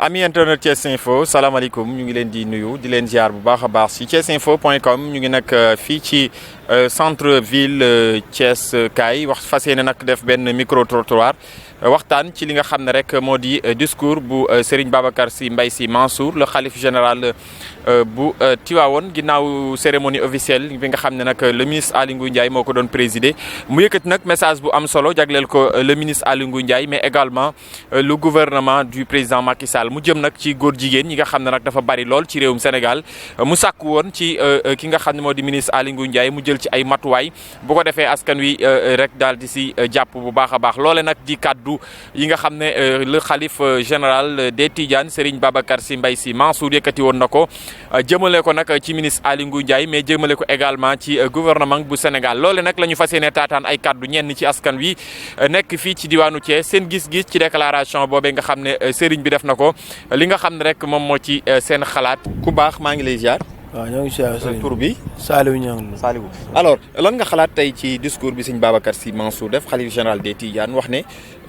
ami internet Thiès Info salaamaaleykum ñu ngi leen di nuyu di leen ziar bu baax a baax si thiesinfo.com ñu ngi nag fii ci centre ville Thiès kaay wax fas yéene nag def benn micro trottoir waxtaan ci li nga xam ne rek moo di discours bu Serigne Babacar Sy Mbaye Sy Mansour le khalife général bu Tivaouane ginnaaw cérémonie officielle bi nga xam ne nag le ministre Aly Ngouille Ndiaye moo ko doon présider mu yëkkati nag message bu am solo jagleel ko le ministre Aly Ngouille Ndiaye mais également le gouvernement du président Macky Sall mu jëm nag ci góor jigéen ñi nga xam ne nag dafa bari lool ci réewum Sénégal mu sàkku woon ci ki nga xam ne moo di ministre Aly Ngouille Ndiaye mu jël ci ay matuwaay bu ko defee askan wi rek daal di si jàpp bu baax a baax loole nag di kaddu yi nga xam ne le khalife général des Tidianes Serigne Babacar Sy Mbaye Sy Mansour yëkkati woon na ko jëmale ko nag ci ministre Aly Ngouille Ndiaye mais jëmale ko également ci gouvernement bu Sénégal loole nag la ñu fas yéene taataan ay kaddu ñenn ci askan wi nekk fii ci diwaanu Thiès seen gis-gis ci déclaration boobee nga xam ne Serigne bi def na ko li nga xam ne rek moom moo ci seen xalaat ku baax maa ngi lay ziar. waaw ñoo ngi ziar sëriñ tur bi Saliou Niang. Saliou alors lan nga xalaat tey ci discours bi sëñ Babacar Sy Mansour def xalif général des Tidianes wax ne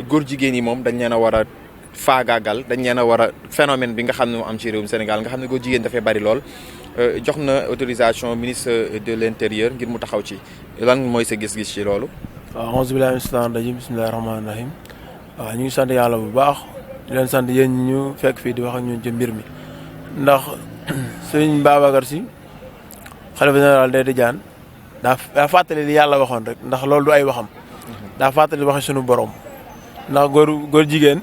góor jigéen yi moom dañ leen a war a faagaagal dañ leen a war a phénomène bi nga xam ne moo am ci réewum Sénégal nga xam ne góor jigéen dafay bari lool jox na autorisation ministre de l'intérieur ngir mu taxaw ci lan mooy sa gis-gis ci loolu. waaw auzu billaahi mina shaytaani rajiim bismillaahi rahmaani rahiim waaw ñu ngi sant yàlla bu baax di leen sant yéen ñu fekk fii di wax ak ñun ci mbir mi ndax sëriñ Babacar Sy xalifa général des Tidianes daa fàttali li yàlla waxoon rek ndax loolu du ay waxam daa fàttali waxi suñu borom ndax góor jigéen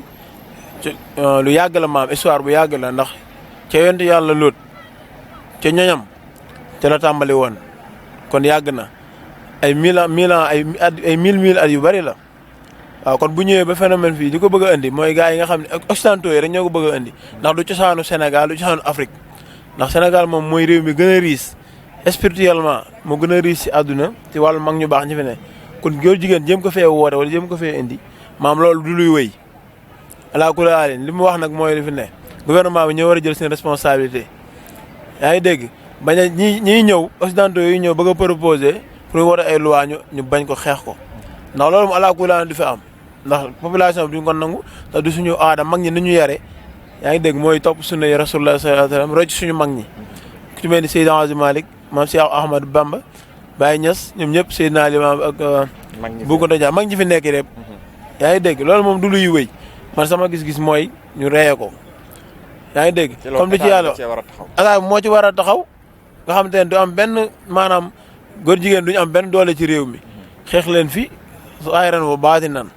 lu yàgg la maam histoire bu yàgg la ndax ca yonent yàlla Lóot ca ñoñam ca la tàmbali woon kon yàgg na ay mille at yu bari la waaw kon bu ñëwee ba phénomène fii di ko bëgg a indi mooy gars yi nga xam ne occidentaux yi rek ñoo ko bëgg a indi ndax du cosaanu Sénégal du cosaanu Afrique ndax Sénégal moom mooy réew mi gën a riis spirituellement moo gën a riis ci àdduna ci wàllu mag ñu baax ñi fi ne kon góor jigéen jéem ko fee woote wala jéem ko fee indi maam loolu du luy wëy alaa kulli haalin li mu wax nag mooy li fi ne gouvernement bi ñoo war a jël seen responsabilité yaa ngi dégg bañ a ñiy ñëw occidentaux yi ñëw bëgg a proposer pour woote ay loi ñu bañ ko xeex ko ndax loolu moom alaa kulli haalin du fi am ndax population bi duñ ko nangu te du suñu aada mag ñi ni ñu yare yaa ngi dégg mooy topp sunna yi rasulullah sallallahu alayhi wa sallam roy ci suñu mag ñi ku ci mel ni Seydina Hadji Malick maam Cheikh Ahmadou Bamba Baye Niass ñoom ñëpp Seydina Limamou ak bu ko dajaa mag ñi fi nekk rek yaa ngi dégg loolu moom du luy wëy man sama gis-gis mooy ñu reye ko yaa ngi dégg comme li ci yàlla ataa moo ci war a taxaw nga xam te ne du am benn maanaam góor jigéen duñu am benn doole ci réew mi xeex leen fi su ay ren bu baati nan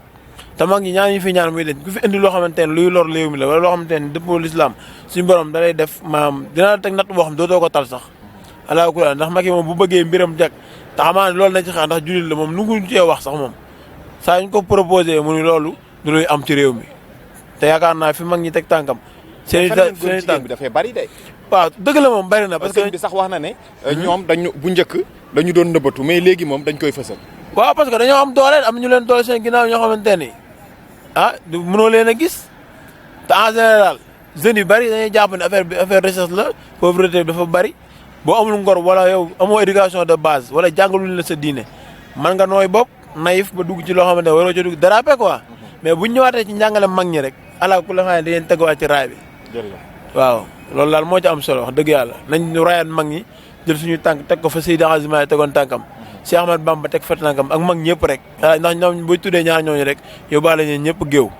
te mag ñi ñaan ñu fi ñaan muy leen ku fi indi loo xamante ne luy lor réew mi la wala loo xamante ne dëppoo l'islam suñu borom da lay def maanaam dina la teg natt boo xam dootoo ko tal sax alaa kulli ndax Macky moom bu bëggee mbiram jag te xamaa ne loolu nañ ci xaar ndax jullit la moom nu ngu cee wax sax moom saa ñu ko proposé mu ni loolu du luy am ci réew mi te yaakaar naa fi mag ñi teg tànkam seen tànk bi dafay bari de waaw dëgg la moom bari na parce que bi sax wax na ne ñoom dañu bu njëkk dañu doon nëbbatu mais léegi moom dañ koy fësal waaw parce que dañoo am doole am ñu leen doole seen ginnaaw ñoo xamante ni du mënoo leen a gis te en général jeunes yu bari dañuy jàpp ne affaire recherche la pauvreté bi dafa bari boo amul ngor wala yow amoo éducation de base wala jàngaluñ la sa diine man nga nooy bopp naïf ba dugg ci loo xamante ne waroo ci dugg dérapé quoi mais buñ ñëwaatee ci njàngale mag ñi rek ala ku la xam ne dañuy teguwaat ci raay bi. waaw loolu daal moo ci am solo wax dëgg yàlla nañ ñu rayaat mag ñi jël suñu tànk teg ko fa Seydi Hadji Malick tegoon tànkam Cheikh Ahmad Bamba teg fa tànkam ak mag ñëpp rek ndax ñoom buy tuddee ñaar ñooñu rek yóbbaale ñu ñëpp géew.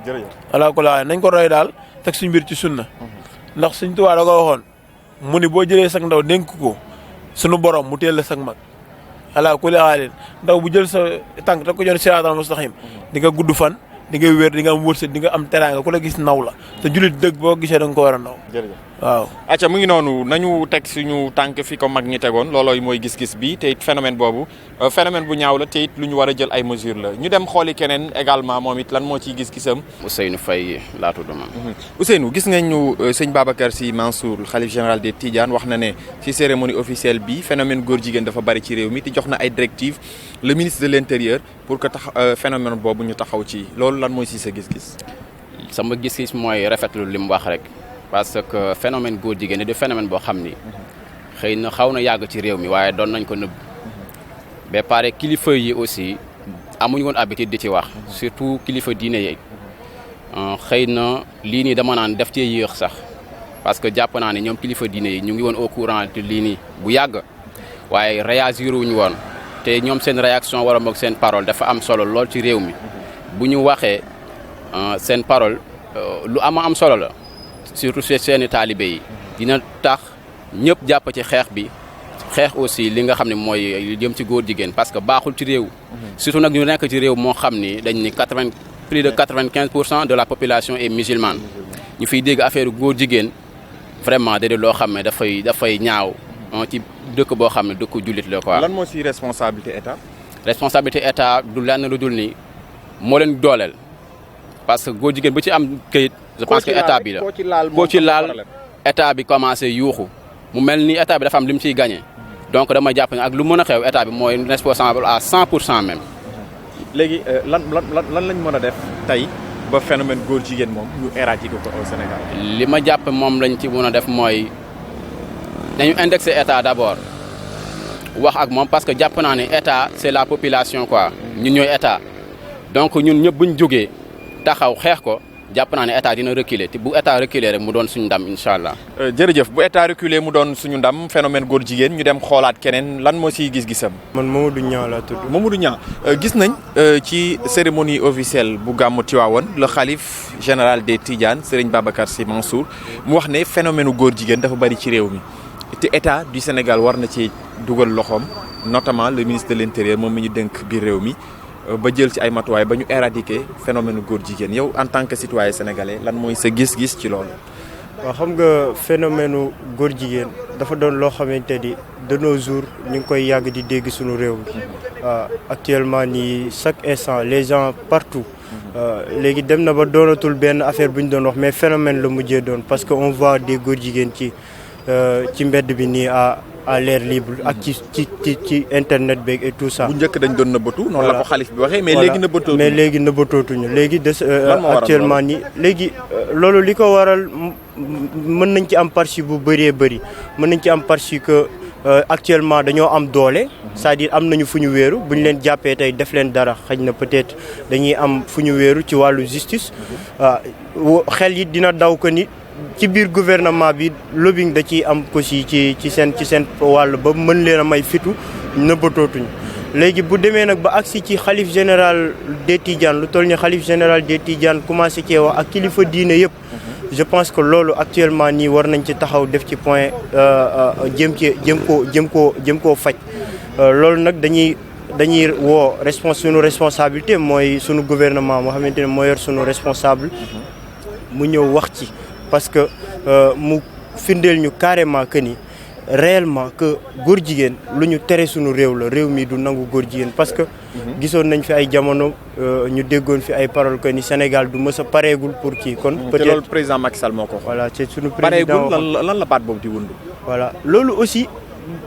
ala ku la nañ ko roy daal teg suñu mbir ci sunna ndax suñ Tuubaa da ko waxoon mu ni boo jëlee sag ndaw dénk ko suñu borom mu teel la sag mag ala kulli haalin ndaw bu jël sa tànk teg ko joon siraatal mustaqim di nga gudd fan di nga wér di nga am wërsëg di nga am teraanga ku la gis naw la te jullit dëgg boo gisee da nga ko war a naw. waaw. acca mu ngi noonu nañu teg suñu tànk fi ko mag ñi tegoon loolooy mooy gis-gis bi te it phénomène boobu phénomène bu ñaaw la te it lu ñu war a jël ay mesures la ñu dem xooli keneen également moom it lan moo ciy gis-gisam. Ousseynou Faye laa tudd man. Ousseynou gis nga ñu sëñ Babacar Sy Mansour xalif général des Tidianes wax na ne ci cérémonie officielle bi phénomène góor jigéen dafa bari ci réew mi te jox na ay directives le ministre de l'intérieur pour que phénomène boobu ñu taxaw ci loolu lan mooy si sa gis-gis. sama gis-gis mooy rafetlu li mu wax rek. parce que phénomène góor jigéen di phénomène boo xam ni xëy na xaw na yàgg ci réew mi waaye doon nañ ko nëbb ba pare kilifa yi aussi amuñu woon habitude di ci wax surtout kilifa diine yi xëy na lii nii dama naan def cee yéex sax parce que jàpp naa ne ñoom kilifa diine yi ñu ngi woon au courant te lii nii bu yàgg waaye réagir wuñu woon te ñoom seen réaction wala moog seen parole dafa am solo lool ci réew mi bu ñu waxee seen parole lu am solo la surtout seeni taalibe yi dina tax ñëpp jàpp ci xeex bi xeex aussi li nga xam ne mooy jëm ci góor jigéen parce que baaxul ci réew surtout nag ñu nekk ci réew moo xam ni dañ ni plus de 95% de la population est musulmane ñu fiy dégg affaire góor jigéen vraiment da di loo xam ne dafay ñaaw ci dëkk boo xam ne dëkku jullit la quoi. lan moo ci responsabilité état. responsabilité état du lenn lu dul ni moo leen dooleel parce que góor jigéen bu ci am këyit. je pense que état bi la koo ci laal état bi commencé yuuxu mu mel ni état bi dafa am li mu ciy gagné donc dama jàpp ne ak lu mën a xew état bi mooy responsable à 100% même. léegi lan lañ mën a def tey ba phénomène góor jigéen moom ñu éradiquer ko au Sénégal. li ma jàpp moom lañ ci mën a def mooy dañu indexé état d'abord wax ak moom parce que jàpp naa ne état c'est la population quoi ñun ñooy état donc ñun ñëpp buñ jógee taxaw xeex ko jàpp naa ne état dina reculer te bu état reculer rek mu doon suñu ndam incha allah. jërëjëf bu état reculer mu doon suñu ndam phénomène góor jigéen ñu dem xoolaat keneen lan moo siy gis-gisam. man Mamadou Niang laa tudd. Mamadou Niang gis nañ ci cérémonie officielle bu gàmmu Tivaouane le khalife général des Tidianes Serigne Babacar Sy Mansour mu wax ne phénomène góor jigéen dafa bari ci réew mi te état du Sénégal war na ci dugal loxoom notamment le ministre de l'intérieur moom mi ñu dénk biir réew mi. ba jël ci ay matuwaay ba ñu éradiquer phénomène góor jigéen yow en tant que citoyen sénégalais lan mooy sa gis-gis ci loolu. waaw xam nga phénomène góor jigéen dafa doon loo xamante ni de nos jours ñu ngi koy yàgg di dégg suñu réew mi actuellement nii chaque instant les gens partout léegi dem na ba doonatul benn affaire bu ñu doon wax mais phénomène la mujjee doon parce que on voit des góor jigéen ci mbedd bi nii à l'air libre ak ci internet beeg et tout ça. bu njëkk dañ doon nëbbatu. noonu la ko xalif bi waxee mais léegi nëbbatootuñu. mais léegi nëbbatootuñu léegi actuellement nii léegi loolu li ko waral mën nañ ci am partie bu bëree bëri mën nañ ci am partie que actuellement dañoo am doole. c'est-à-dire am nañu fu ñu wéeru bu ñu leen jàppee tey def leen dara xëy na peut-être dañuy am fu ñu wéeru ci wàllu justice xel yi dina daw ko ni. ci biir gouvernement bi lobbying da ciy am aussi ci seen wàll ba mën leen a may fitu nëbbatootuñu léegi bu demee nag ba agsi ci xalif général des Tidianes lu toll ni xalif général des Tidianes commencé cee wax ak kilifa diine yëpp je pense que loolu actuellement nii war nañ ci taxaw def ci point jëm koo faj loolu nag dañuy woo sunu responsabilité mooy sunu gouvernement moo xamante ne moo yor sunu responsable mu ñëw wax ci parce que mu firndeel ñu carrément que ni réellement que góor jigéen lu ñu tere suñu réew la réew mi du nangu góor jigéen parce que gisoon nañ fi ay jamono ñu déggoon fi ay paroles que ni Sénégal du mës a pareegul pour kii kon peut-être loolu président Macky Sall moo ko voilà c'est suñu président pareegul lan la baat boobu di wund voilà loolu aussi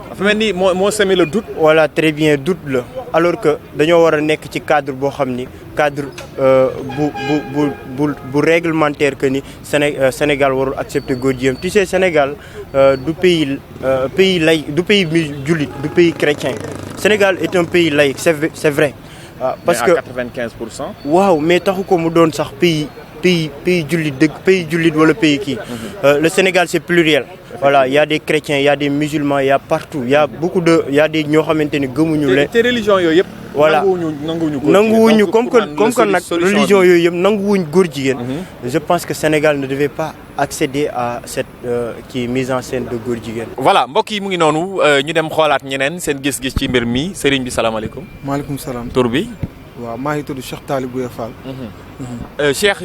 dafa mel ni moo semé le doute. voilà très bien doute la alors que dañoo war a nekk ci cadre boo xam ni cadre bu réglementaire que ni Sénégal warul accepter góor jigéen tu sais Sénégal du pays jullit du pays chrétien Sénégal est un pays laïque c'est vrai. parce que mais à 95%. waaw mais taxu ko mu doon sax pays jullit dëgg pays jullit wala pays kii. Le Sénégal c'est pluriel. voilà il y a des chrétiens il y a des musulmans il y a partout il y a beaucoup de il y a des ñoo xamante ni gëmuñu leen. te religion yooyu yëpp. voilà nanguwuñu comme que nag religion yooyu yëpp nanguwuñ góor jigéen. je pense que Sénégal ne devait pas accéder à cette mise en scène de góor jigéen. voilà mbokk yi mu ngi noonu ñu dem xoolaat ñeneen seen gis-gis ci mbir mi sëriñ bi salaamaaleykum. maaleykum salaam. tur bi. waaw maa ngi tudd Cheikh Talibou Fall. Cheikh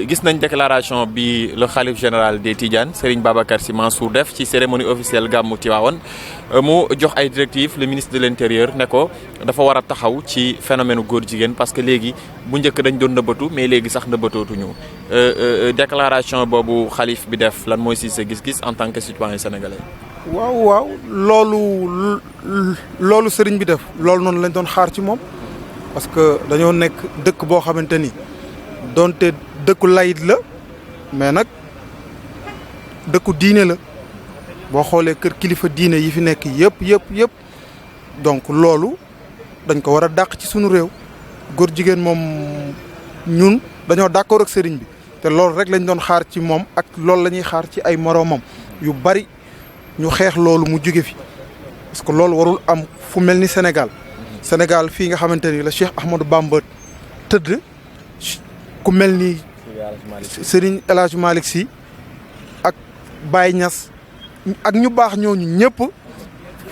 gis nañ déclaration bi le khalife général des Tidianes Serigne Babacar Sy Mansour def ci cérémonie officielle gàmmu Tivaouane mu jox ay directives le ministre de l'intérieur ne ko dafa war a taxaw ci phénomène góor jigéen parce que léegi bu njëkk dañ doon nëbbatu mais léegi sax nëbbatootuñu déclaration boobu xalif bi def lan mooy si sa gis-gis en tant que citoyen sénégalais. waaw loolu sëriñ bi def loolu noonu lañ doon xaar ci moom parce que dañoo nekk dëkk boo xamante ni donte dëkku layit la mais nag dëkku diine la boo xoolee kër kilifa diine yi fi nekk yëpp donc loolu dañ ko war a dàq ci sunu réew góor jigéen moom ñun dañoo d'accord ak sëriñ bi te loolu rek lañ doon xaar ci moom ak loolu la ñuy xaar ci ay moroomam yu bari ñu xeex loolu mu jóge fi parce que loolu warul am fu mel ni Sénégal fii nga xamante ni la Cheikh Ahmadou Bamba tëdd ku mel ni Serigne El Hadj Malick Sy ak Baye Niass ak ñu baax ñooñu ñëpp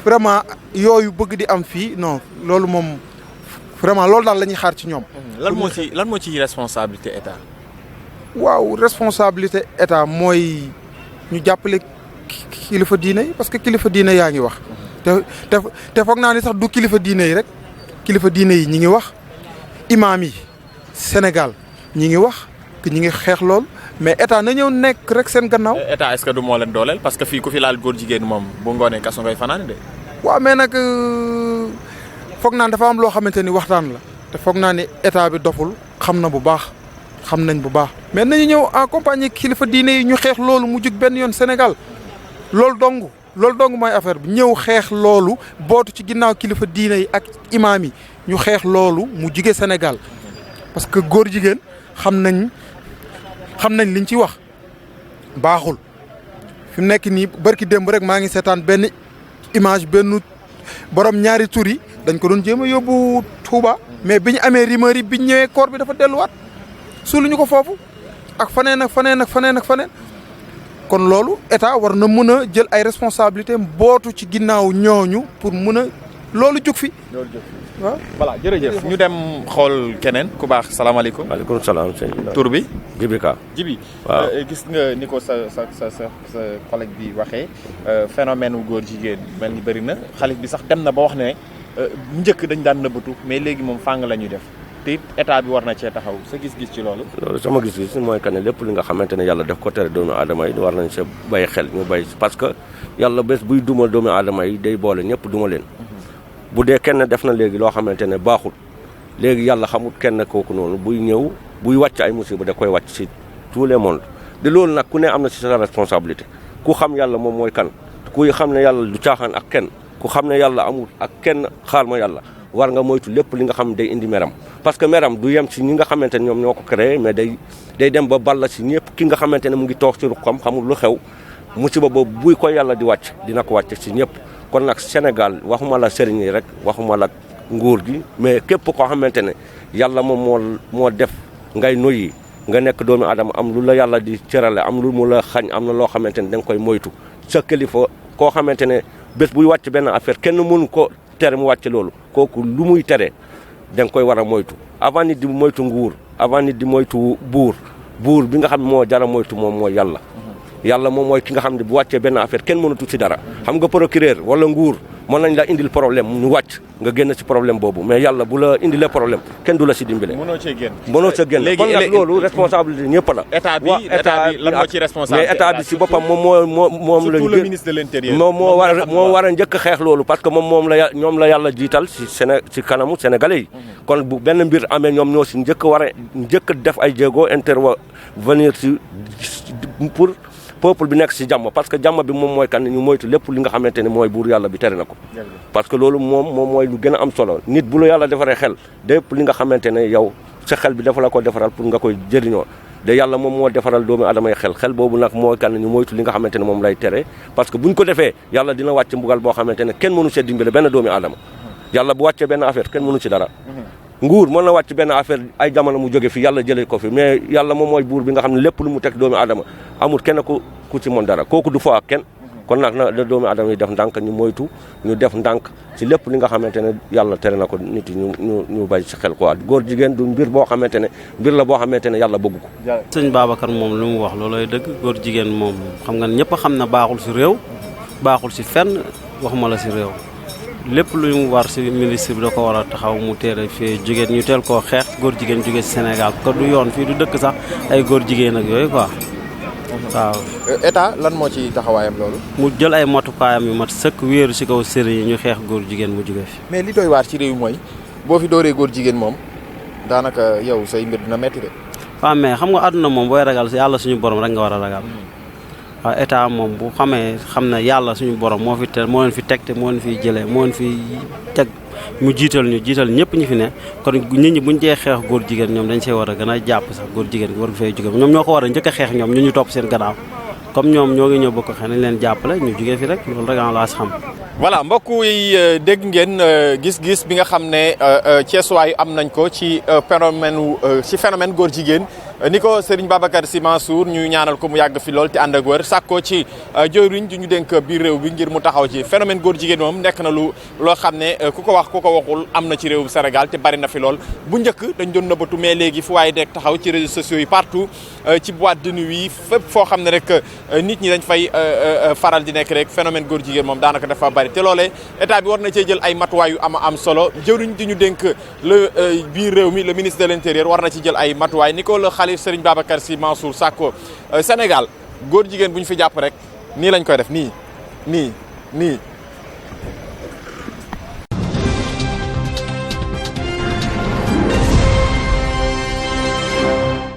vraiment yooyu bëgg di am fii non loolu moom vraiment loolu daal la ñuy xaar ci ñoom. lan moo ci responsabilité état. waaw responsabilité état mooy ñu jàppale kilifa diine yi parce que kilifa diine yaa ngi wax. te foog naa ni sax du kilifa diine yi rek kilifa diine yi ñi ngi wax imaam yi Sénégal ñi ngi wax que ñi ngi xeex lool mais état na ñëw nekk rek seen gannaaw. état est-ce que du moo leen dooleel parce que fii ku fi laal góor jigéen moom bu ngoonee kaso ngay fanaan de. waaw mais nag foog naa dafa am loo xamante ni waxtaan la te foog naa ni état bi doful xam na bu baax xam nañ bu baax. mais nañu ñëw accompagner kilifa diine yi ñu xeex loolu mu jug benn yoon Sénégal loolu dong mooy affaire bi ñëw xeex loolu bootu ci ginnaaw kilifa diine yi ak imaam yi ñu xeex loolu mu jugee Sénégal parce que góor jigéen xam nañ liñ ci wax baaxul fi mu nekk nii barki démb rek maa ngi seetaan benn image benn borom ñaari tur yi dañ ko doon jéem a yóbbu Touba mais bi ñu amee rumeur yi bi ñu ñëwee corps bi dafa delluwaat suuluñu ko foofu ak faneen ak faneen kon loolu état war na mën a jël ay responsabilités bootu ci ginnaaw ñooñu pour mën a loolu jug fi. waaw voilà jërëjëf ñu dem xool keneen ku baax salaamaaleykum. maaleykum salaam sëñ bi. tur bi. Jibi Ka. Jibi. waaw gis nga ni ko sa collègue bi waxee phénomène wu góor jigéen mel ni bëri na xalif bi sax dem na ba wax ne njëkk dañ daan nëbbatu mais léegi moom fàng la ñuy def te it état bi war na cee taxaw sa gis-gis ci loolu. loolu sama gis-gis mooy que ne lépp li nga xamante ne yàlla def ko tere doomu aadama yi war nañ sa bàyyi xel ñu bàyyi parce que yàlla bés buy dumal doomu aadama yi day boole ñëpp duma leen. bu dee kenn def na léegi loo xamante ne baaxul léegi yàlla xamul kenn kooku noonu buy wàcc ay musiba da koy wàcc si tous les mondes de loolu nag ku ne am na si sa responsabilité ku xam yàlla moom mooy kan ku xam ne yàlla du caaxaan ak kenn ku xam ne yàlla amul ak kenn xaar ma yàlla war nga moytu lépp li nga xam ne day indi meram parce que meram du yem si ñi nga xamante ne ñoom ñoo ko créé mais day dem ba balla si ñëpp ki nga xamante ne mu ngi toog si ruqam xamul lu xew musiba boobu buy ko yàlla di wàcc dina ko wàcc si ñëpp kon nag Sénégal waxuma la sëriñ yi rek waxuma la nguur gi mais képp koo xamante ne yàlla moom moo def ngay noyyi nga nekk doomu aadama am lu la yàlla di cërale am lu mu la xañ am na loo xamante ne da nga koy moytu sa kilifa koo xamante ne bés buy wàcc benn affaire kenn mënu ko tere mu wàcc loolu kooku lu muy tere da nga koy war a moytu avant nit di moytu nguur avant nit di moytu buur bi nga xam ne moo jara moytu moom mooy yàlla moom mooy ki nga xam ne bu wàccee benn affaire kenn mënatu ci dara xam nga procureur wala nguur mën nañ la indil problème ñu wàcc nga génn ci problème boobu mais yàlla bu la indilee problème kenn du la ci dimbale. mënoo cee génn kon nag loolu responsabilité ñëpp la. état bi lan moo ci responsabilité mais état bi ci boppam moom la surtout le ministre de l'intérieur moo war a njëkk xeex loolu parce que ñoom la yàlla jiital ci kanamu sénégalais yi. kon bu benn mbir amee ñoom ñoo ci njëkk def ay jéego intervenir ci pour peuple bi nekk ci jàmm parce que jàmm bi moom mooy kan ñu moytu lépp li nga xamante ne mooy buur yàlla bi tere na ko parce que loolu moom mooy lu gën a am solo nit bu la yàlla defaree xel lépp li nga xamante ne yow sa xel bi dafa la ko defaral pour nga koy jëriñoo de yàlla moom moo defaral doomu adama yi xel boobu nag mooy kan ñu moytu li nga xamante ne moom lay tere parce que buñ ko defee yàlla dina wàcc mbugal boo xamante ne kenn mënu see dimbale benn doomu adama yàlla bu wàccee benn affaire kenn mënu ci dara nguur mën na wàcc benn affaire ay jamono mu jóge fi yàlla jëlee ko fi mais yàlla moom mooy buur bi nga xam ne lépp lu mu teg doomu adama amul kenn ku ci mën dara kooku du fo ak kenn kon nag na doomu adama yi def ndànk ñu moytu ñu def ndànk ci lépp li nga xamante ne yàlla tere na ko nit yi ñu bàyyi ci xel quoi góor jigéen du mbir boo xamante ne mbir la boo xamante ne yàlla bëgg ko. sëñ Babacar moom lu mu wax loolooy dëgg góor jigéen moom xam nga ñëpp xam na baaxul ci réew baaxul ci fenn waxuma la ci réew lépp lu mu war ci ministre bi da ko war a taxaw mu teere fii jigéen ñu teel koo xeex góor jigéen jóge ci Sénégal ko du yoon fii du dëkk sax ay góor jigéen ak yooyu quoi waaw. état lan moo ci taxawaayam loolu. mu jël ay matukaayam yu mat sëkk wéeru ci kaw sëriñ yi ñu xeex góor jigéen mu jóge fi. mais li doy waar ci réew mooy boo fi dooree góor jigéen moom daanaka yow say mbir dina metti de. waaw mais xam nga àdduna moom booy ragal yàlla suñu borom rek nga war a ragal. waaw état moom bu xam ne yàlla suñu borom moo leen fi teg te moo leen fiy jëlee moo leen fiy teg mu jiital ñëpp ñi fi ne kon nit ñi buñ dee xeex góor jigéen ñoom dañ see war a gën a jàpp sax góor jigéen war fay jóge ñoom ñoo ko war a njëkk a xeex ñoom ñu topp seen gannaaw comme ñoom ñoo ngi ñëw bokk xëy nañ leen jàppale ñu jógee fi rek loolu rek laa si xam. voilà mbokk yi dégg ngeen gis-gis bi nga xam ne Thiessois am nañ ko ci phénomène góor jigéen ni ko Serigne Babacar Sy Mansour ñu ñaanal ko mu yàgg fi lool te ànd ak wër sàkkoo ci jëwriñ ju ñu dénk biir réew bi ngir mu taxaw ci phénomène góor jigéen moom nekk na loo xam ne ku ko wax ku ko waxul am na ci réew Sénégal te bari na fi lool bu njëkk dañ doon nëbbatu mais léegi fu waaye nekk taxaw ci réseaux sociaux yi partout ci boîte de nuit yi fépp foo xam ne rek nit ñi dañ fay faral di nekk rek phénomène góor jigéen moom daanaka dafa bari te loolee état bi war na cee jël ay matuwaay yu am solo jëwriñ di ñu dénk biir réew mi le ministre de l'intérieur war na ci jël ay matuwaay ni ko le xalif Serigne Babacar Sy Mansour sàkko Sénégal góor jigéen bu ñu fi jàpp rek nii lañ koy def nii